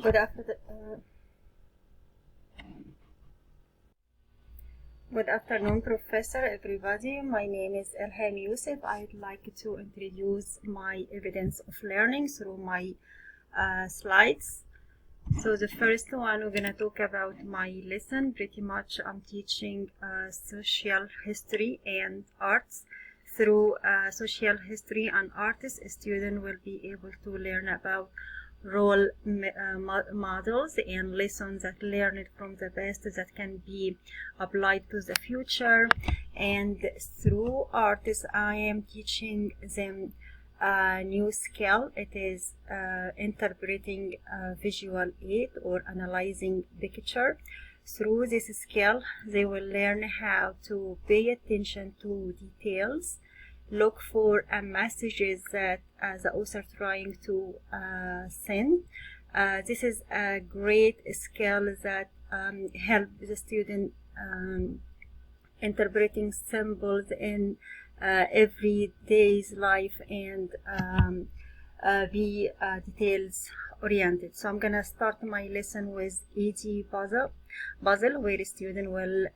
Good afternoon, Professor, everybody. My name is Elham Youssef. I'd like to introduce my evidence of learning through my slides. So the first one, we're going to talk about my lesson. Pretty much I'm teaching social history and arts. Through social history and arts, a student will be able to learn about role models and lessons that learned from the past that can be applied to the future. And through artists, I am teaching them a new skill. It is interpreting visual aid or analyzing picture. Through this skill, they will learn how to pay attention to details, look for messages that the author trying to send. This is a great skill that help the student interpreting symbols in everyday's life and be details oriented. So I'm gonna start my lesson with AD puzzle where the student will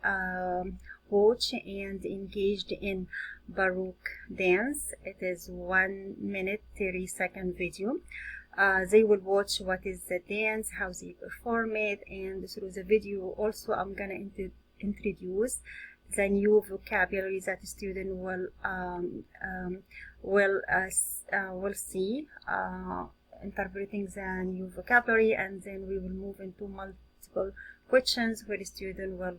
watch and engaged in Baroque dance. It is 1 minute 30-second video. They will watch what is the dance, how they perform it, and through the video also I'm gonna introduce the new vocabulary that the student will see, interpreting the new vocabulary, and then we will move into multiple questions where the student will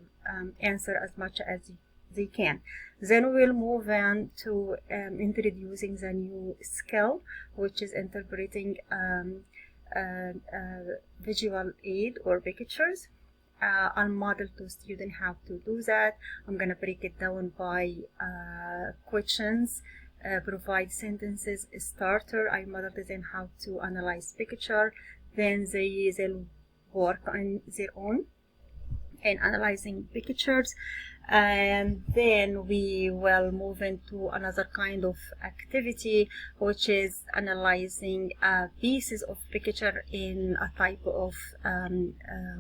answer as much as they can. Then we will move on to introducing the new skill, which is interpreting visual aid or pictures. I'll model to student how to do that. I'm gonna break it down by questions, provide sentences, a starter. I model them how to analyze picture. Then they'll work on their own and analyzing pictures, and then we will move into another kind of activity, which is analyzing pieces of picture in a type of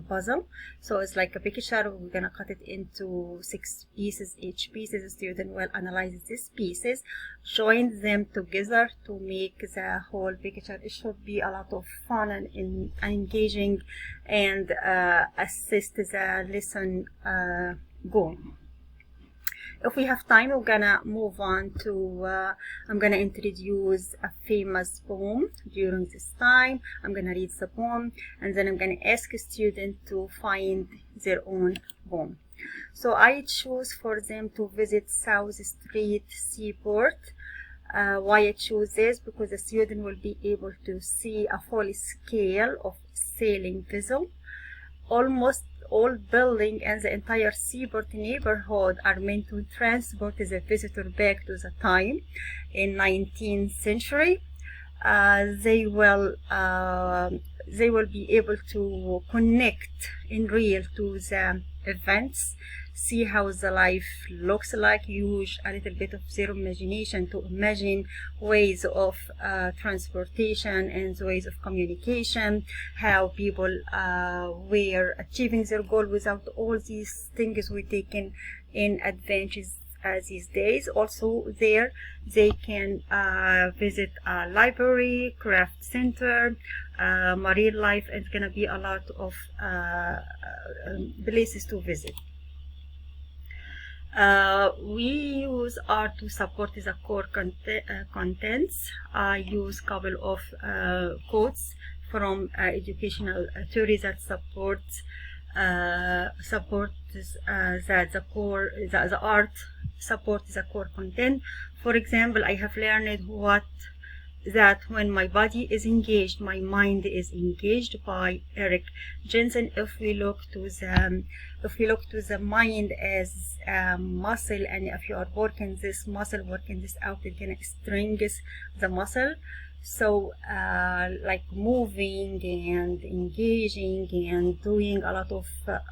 puzzle. So it's like a picture, we're gonna cut it into 6 pieces. Each piece, the student will analyze these pieces, join them together to make the whole picture. It should be a lot of fun and engaging, and assist the lesson go. If we have time, we're gonna move on to I'm gonna introduce a famous poem. During this time, I'm gonna read the poem, and then I'm gonna ask a student to find their own poem. So I choose for them to visit South Street Seaport. Why I choose this? Because the student will be able to see a full scale of sailing vessel. Almost all buildings and the entire seaport neighborhood are meant to transport the visitor back to the time in 19th century. They will be able to connect in real to the events, see how the life looks like, use a little bit of their imagination to imagine ways of transportation and ways of communication, how people were achieving their goal without all these things we taken in advantage these days. Also there they can visit a library, craft center, marine life. It's gonna be a lot of places to visit. We use art to support the core contents. I use couple of quotes from educational theories that support that the art supports the core content. For example, I have learned that when my body is engaged, my mind is engaged, by Eric Jensen. If we look to the mind as a muscle, and if you are working this muscle, working this out, it's gonna strengthen the muscle. So like moving and engaging and doing a lot of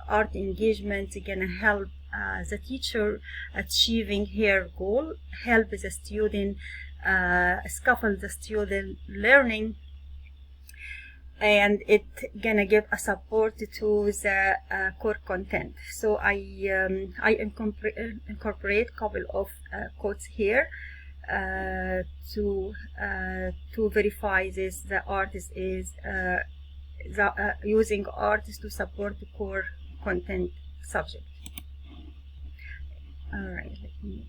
art engagement is gonna help the teacher achieving her goal, help the student scaffold the student learning. and it gonna give a support to the core content. So I incorporate couple of quotes here to verify this. The artist is using artists to support the core content subject. All right, let me.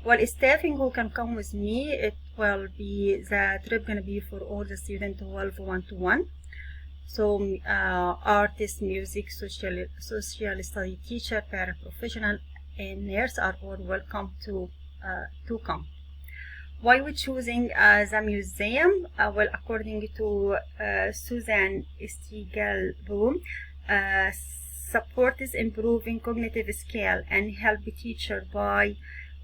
Well, staffing who can come with me, it will be, the trip gonna be for all the students 12 1-to-1. So artist, music, social study teacher, paraprofessional, and nurse are all welcome to come. Why we choosing the museum? Well, according to Susan Stiegelbaum, support is improving cognitive skill and help the teacher by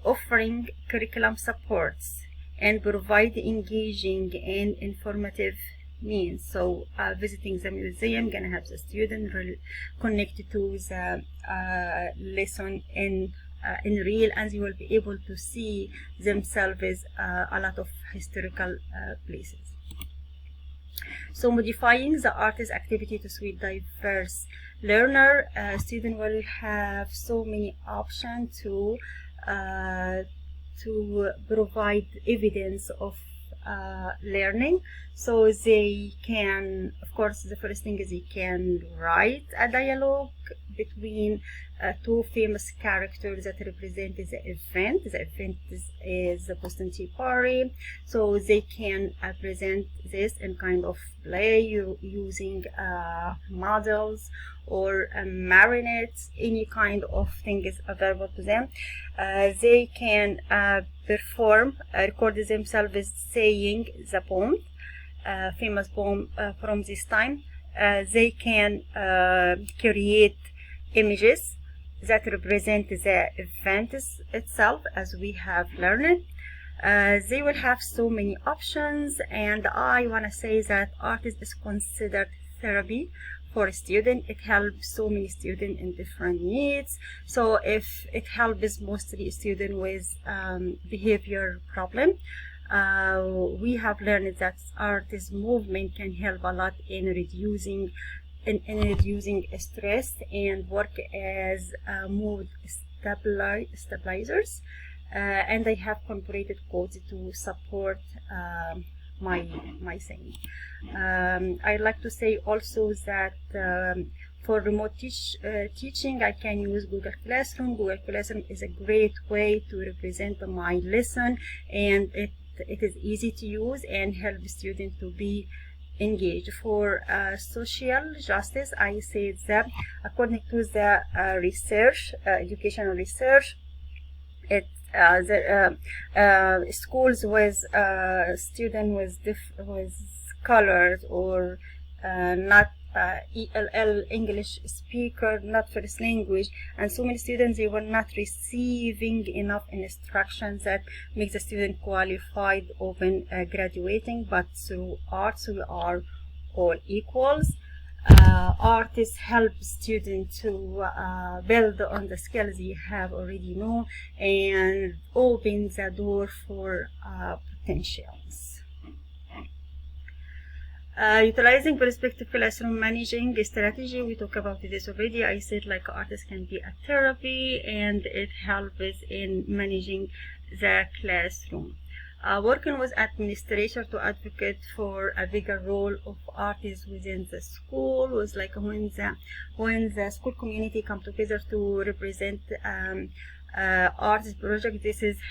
offering curriculum supports and provide engaging and informative means. So visiting the museum gonna have the student connected to the lesson in real, and you will be able to see themselves a lot of historical places. So modifying the artist activity to suit diverse learner, student will have so many options to provide evidence of learning. So they can, of course, the first thing is they can write a dialogue between two famous characters that represent the event. The event is the Boston Tea Party. So they can present this in kind of play using models or marionettes. Any kind of thing is available to them. They can perform, record themselves saying the poem, famous poem from this time. They can create images that represent the event itself, as we have learned. They will have so many options, and I want to say that art is considered therapy for a student. It helps so many students in different needs. So if it helps mostly a student with behavior problem, we have learned that artist movement can help a lot in reducing stress and work as mood stabilizers, and I have incorporated codes to support my saying. I'd like to say also that for remote teaching, I can use Google Classroom. Google Classroom is a great way to represent my lesson, and it is easy to use and help students to be engaged. For social justice, I say that according to the research, educational research, schools with students with colors or not ELL English speaker, not first language, and so many students, they were not receiving enough instructions that make the student qualified open graduating. But through arts, we are all equals. Artists help students to build on the skills they have already known and open the door for potentials. Utilizing perspective classroom managing strategy, we talked about this already. I said like artists can be a therapy, and it helps in managing the classroom. Working with administrator to advocate for a bigger role of artists within the school was like when the school community come together to represent artist project. This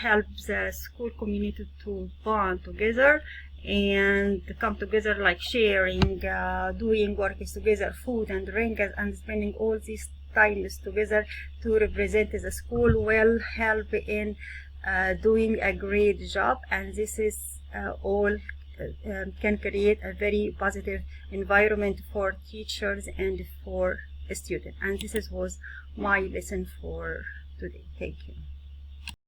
helps the school community to bond together and come together, like sharing, doing works together, food and drink, and spending all these times together to represent the school will help in doing a great job. And this is all can create a very positive environment for teachers and for students. And this was my lesson for today. Thank you.